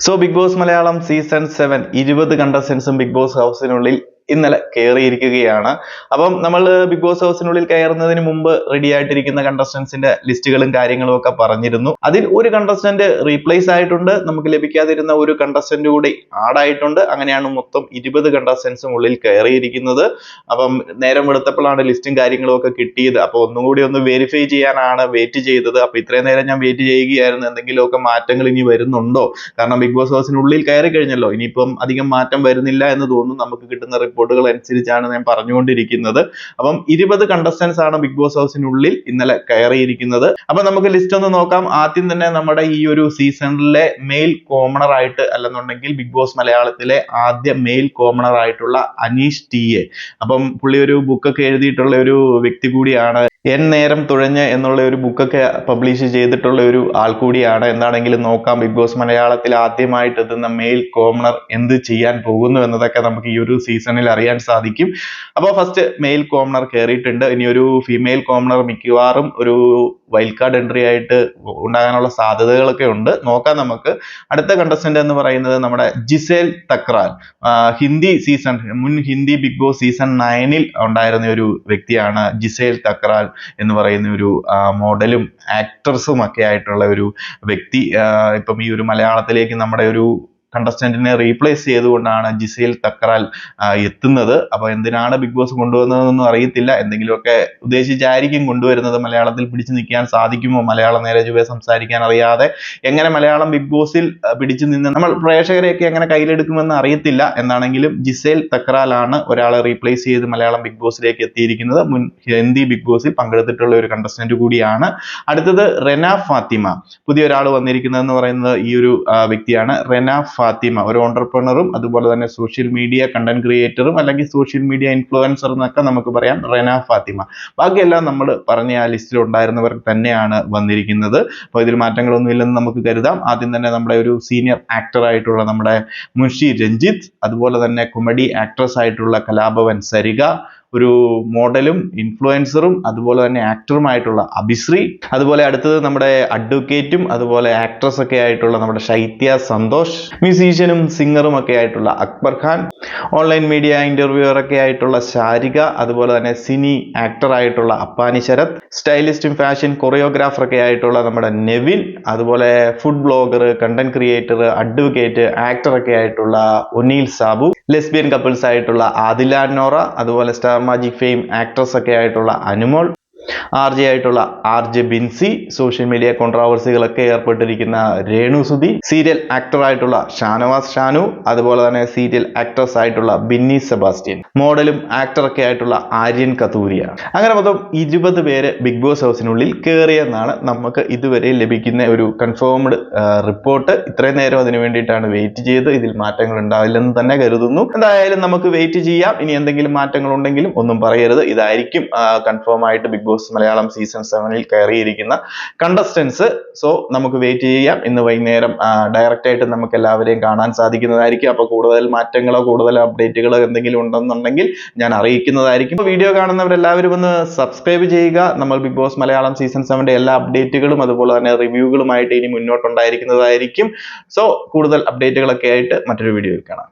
So big boss Malayalam season 7 20 കണ്ടസ്റ്റൻസും big boss ഹൗസിനുള്ളിൽ ഇന്നലെ കയറിയിരിക്കുകയാണ്. അപ്പം നമ്മൾ ബിഗ് ബോസ് ഹൗസിനുള്ളിൽ കയറുന്നതിന് മുമ്പ് റെഡി ആയിട്ടിരിക്കുന്ന കണ്ടസ്റ്റൻസിന്റെ ലിസ്റ്റുകളും കാര്യങ്ങളും ഒക്കെ പറഞ്ഞിരുന്നു. അതിൽ ഒരു കണ്ടസ്റ്റന്റ് റീപ്ലേസ് ആയിട്ടുണ്ട്, നമുക്ക് ലഭിക്കാതിരുന്ന ഒരു കണ്ടസ്റ്റന്റ് കൂടി ആഡ് ആയിട്ടുണ്ട്. അങ്ങനെയാണ് മൊത്തം 20 കണ്ടസ്റ്റൻസും ഉള്ളിൽ കയറിയിരിക്കുന്നത്. അപ്പം നേരം വെളുത്തപ്പോഴാണ് ലിസ്റ്റും കാര്യങ്ങളും ഒക്കെ കിട്ടിയത്. അപ്പൊ ഒന്നുകൂടി ഒന്ന് വെരിഫൈ ചെയ്യാനാണ് വെയിറ്റ് ചെയ്തത്. അപ്പൊ ഇത്രയും നേരം ഞാൻ വെയിറ്റ് ചെയ്യുകയായിരുന്നു, എന്തെങ്കിലുമൊക്കെ മാറ്റങ്ങൾ ഇനി വരുന്നുണ്ടോ, കാരണം ബിഗ് ബോസ് ഹൗസിനുള്ളിൽ കയറി കഴിഞ്ഞല്ലോ, ഇനിയിപ്പം അധികം മാറ്റം വരുന്നില്ല എന്ന് തോന്നുന്നു. നമുക്ക് കിട്ടുന്ന റിപ്പോർട്ടുകൾ അനുസരിച്ചാണ് ഞാൻ പറഞ്ഞുകൊണ്ടിരിക്കുന്നത്. അപ്പം 20 കണ്ടസ്റ്റൻസ് ആണ് ബിഗ് ബോസ് ഹൗസിനുള്ളിൽ ഇന്നലെ കയറിയിരിക്കുന്നത്. അപ്പൊ നമുക്ക് ലിസ്റ്റ് ഒന്ന് നോക്കാം. ആദ്യം തന്നെ നമ്മുടെ ഈ ഒരു സീസണിലെ മെയിൽ കോമണർ ആയിട്ട്, അല്ലെന്നുണ്ടെങ്കിൽ ബിഗ് ബോസ് മലയാളത്തിലെ ആദ്യ മെയിൽ കോമണർ ആയിട്ടുള്ള അനീഷ് ടി.എ. അപ്പം പുള്ളി ഒരു ബുക്കൊക്കെ എഴുതിയിട്ടുള്ള ഒരു വ്യക്തി കൂടിയാണ്. എൻ നേരം തുഴഞ്ഞ് എന്നുള്ള ഒരു ബുക്കൊക്കെ പബ്ലിഷ് ചെയ്തിട്ടുള്ള ഒരു ആൾ കൂടിയാണ്. എന്താണെങ്കിലും നോക്കാം, ബിഗ് ബോസ് മലയാളത്തിൽ ആദ്യമായിട്ട് എത്തുന്ന മെയിൽ കോമണർ എന്ത് ചെയ്യാൻ പോകുന്നു എന്നതൊക്കെ നമുക്ക് ഈ ഒരു സീസണിൽ അറിയാൻ സാധിക്കും. അപ്പോൾ ഫസ്റ്റ് മെയിൽ കോമണർ കയറിയിട്ടുണ്ട്. ഇനി ഒരു ഫീമെയിൽ കോമണർ മിക്കവാറും ഒരു വൈൽഡ് കാർഡ് എൻട്രി ആയിട്ട് ഉണ്ടാകാനുള്ള സാധ്യതകളൊക്കെ ഉണ്ട്. നോക്കാം നമുക്ക്. അടുത്ത കണ്ടസ്റ്റന്റ് എന്ന് പറയുന്നത് നമ്മുടെ ജിസേൽ തക്രാൽ. മുൻ ഹിന്ദി ബിഗ് ബോസ് സീസൺ 9 ഉണ്ടായിരുന്ന ഒരു വ്യക്തിയാണ് ജിസേൽ തക്രാൽ എന്ന് പറയുന്ന ഒരു മോഡലും ആക്ട്രസും ഒക്കെ ആയിട്ടുള്ള ഒരു വ്യക്തി. ഇപ്പം ഈ ഒരു മലയാളത്തിലേക്ക് നമ്മുടെ ഒരു കണ്ടസ്റ്റന്റിനെ റീപ്ലേസ് ചെയ്തുകൊണ്ടാണ് ജിസേൽ തക്രാൽ എത്തുന്നത്. അപ്പൊ എന്തിനാണ് ബിഗ് ബോസ് കൊണ്ടുവന്നതെന്നൊന്നും അറിയത്തില്ല. എന്തെങ്കിലുമൊക്കെ ഉദ്ദേശിച്ചായിരിക്കും കൊണ്ടുവരുന്നത്. മലയാളത്തിൽ പിടിച്ചു നിൽക്കാൻ സാധിക്കുമോ, മലയാളം നേരെ ചൊവ്വേ സംസാരിക്കാൻ അറിയാതെ എങ്ങനെ മലയാളം ബിഗ് ബോസിൽ പിടിച്ചു നിന്ന് നമ്മൾ പ്രേക്ഷകരെയൊക്കെ എങ്ങനെ കയ്യിലെടുക്കുമെന്ന് അറിയത്തില്ല. എന്നാണെങ്കിലും ജിസേൽ തക്രാലാണ് ഒരാളെ റീപ്ലേസ് ചെയ്ത് മലയാളം ബിഗ് ബോസിലേക്ക് എത്തിയിരിക്കുന്നത്. മുൻ ഹിന്ദി ബിഗ് ബോസിൽ പങ്കെടുത്തിട്ടുള്ള ഒരു കണ്ടസ്റ്റന്റ് കൂടിയാണ്. അടുത്തത് റെന ഫാത്തിമ. പുതിയ ഒരാൾ വന്നിരിക്കുന്നതെന്ന് പറയുന്നത് ഈ ഒരു വ്യക്തിയാണ്, റെന ഫാത്തിമ. ഒരു ഓണ്ടർപ്രണറും അതുപോലെ തന്നെ സോഷ്യൽ മീഡിയ കണ്ടന്റ് ക്രിയേറ്ററും അല്ലെങ്കിൽ സോഷ്യൽ മീഡിയ ഇൻഫ്ലുവൻസർ എന്നൊക്കെ നമുക്ക് പറയാം റെന ഫാത്തിമ. ബാക്കിയെല്ലാം നമ്മൾ പറഞ്ഞ ആ ലിസ്റ്റിൽ ഉണ്ടായിരുന്നവർ തന്നെയാണ് വന്നിരിക്കുന്നത്. അപ്പോൾ ഇതിൽ മാറ്റങ്ങളൊന്നും ഇല്ലെന്ന് നമുക്ക് കരുതാം. ആദ്യം തന്നെ നമ്മുടെ ഒരു സീനിയർ ആക്ടർ ആയിട്ടുള്ള നമ്മുടെ മുൻഷി രഞ്ജിത്ത്, അതുപോലെ തന്നെ കൊമഡി ആക്ട്രസ് ആയിട്ടുള്ള കലാഭവൻ സരിക, ഒരു മോഡലും ഇൻഫ്ലുവൻസറും അതുപോലെ തന്നെ ആക്ടറുമായിട്ടുള്ള അഭിശ്രീ, അതുപോലെ അടുത്തത് നമ്മുടെ അഡ്വക്കേറ്റും അതുപോലെ ആക്ട്രസ് ഒക്കെ ആയിട്ടുള്ള നമ്മുടെ ശൈത്യ സന്തോഷ്, മ്യൂസീഷ്യനും സിംഗറും ഒക്കെ ആയിട്ടുള്ള Akbar Khan, online media interviewer ഒക്കെ ആയിട്ടുള്ള ശാരിക, അതുപോലെ തന്നെ സിനി ആക്ടർ ആയിട്ടുള്ള അപ്പാനി ശരത്, സ്റ്റൈലിസ്റ്റും ഫാഷൻ കൊറിയോഗ്രാഫർ ഒക്കെ ആയിട്ടുള്ള നമ്മുടെ നെവിൻ, അതുപോലെ food blogger, content creator, advocate, actor ഒക്കെ ആയിട്ടുള്ള ഒനീൽ സാബു, ലെസ്ബിയൻ കപ്പിൾസ് ആയിട്ടുള്ള ആദില നോറ, അതുപോലെ സ്റ്റാർ മാജിക് ഫെയിം ആക്ട്രസ് ഒക്കെ ആയിട്ടുള്ള അനുമോൾ, RJ ആയിട്ടുള്ള RJ ബിൻസി, സോഷ്യൽ മീഡിയ കോൺട്രോവേഴ്സികളൊക്കെ ഏർപ്പെട്ടിരിക്കുന്ന രേണു സുധി, സീരിയൽ ആക്ടർ ആയിട്ടുള്ള ഷാനവാസ് ഷാനു, അതുപോലെ തന്നെ സീരിയൽ ആക്ട്രസ് ആയിട്ടുള്ള ബിന്നി സെബാസ്റ്റ്യൻ, മോഡലും ആക്ടറൊക്കെ ആയിട്ടുള്ള ആര്യൻ കത്തൂരിയ. അങ്ങനെ മൊത്തം 20 പേര് ബിഗ് ബോസ് ഹൗസിനുള്ളിൽ കയറിയെന്നാണ് നമുക്ക് ഇതുവരെ ലഭിക്കുന്ന ഒരു കൺഫേംഡ് റിപ്പോർട്ട്. ഇത്രയും നേരം അതിനു വേണ്ടിയിട്ടാണ് വെയിറ്റ് ചെയ്ത്. ഇതിൽ മാറ്റങ്ങൾ ഉണ്ടാവില്ലെന്ന് തന്നെ കരുതുന്നു. എന്തായാലും നമുക്ക് വെയിറ്റ് ചെയ്യാം. ഇനി എന്തെങ്കിലും മാറ്റങ്ങൾ ഉണ്ടെങ്കിലും ഒന്നും പറയരുത്. ഇതായിരിക്കും കൺഫേം ആയിട്ട് ബിഗ് ബോസ് മലയാളം സീസൺ 7 കയറിയിരിക്കുന്ന കണ്ടസ്റ്റൻസ്. സോ നമുക്ക് വെയിറ്റ് ചെയ്യാം. ഇന്ന് വൈകുന്നേരം ഡയറക്റ്റ് ആയിട്ട് നമുക്ക് എല്ലാവരെയും കാണാൻ സാധിക്കുന്നതായിരിക്കും. അപ്പോൾ കൂടുതൽ മാറ്റങ്ങളോ കൂടുതൽ അപ്ഡേറ്റുകളോ എന്തെങ്കിലും ഉണ്ടെന്നുണ്ടെങ്കിൽ ഞാൻ അറിയിക്കുന്നതായിരിക്കും. വീഡിയോ കാണുന്നവരെല്ലാവരും ഒന്ന് സബ്സ്ക്രൈബ് ചെയ്യുക. നമ്മൾ ബിഗ് ബോസ് മലയാളം സീസൺ 7 എല്ലാ അപ്ഡേറ്റുകളും അതുപോലെ തന്നെ റിവ്യൂകളുമായിട്ട് ഇനി മുന്നോട്ടുണ്ടായിരിക്കുന്നതായിരിക്കും. സോ കൂടുതൽ അപ്ഡേറ്റുകളൊക്കെ ആയിട്ട് മറ്റൊരു വീഡിയോയിൽ കാണാം.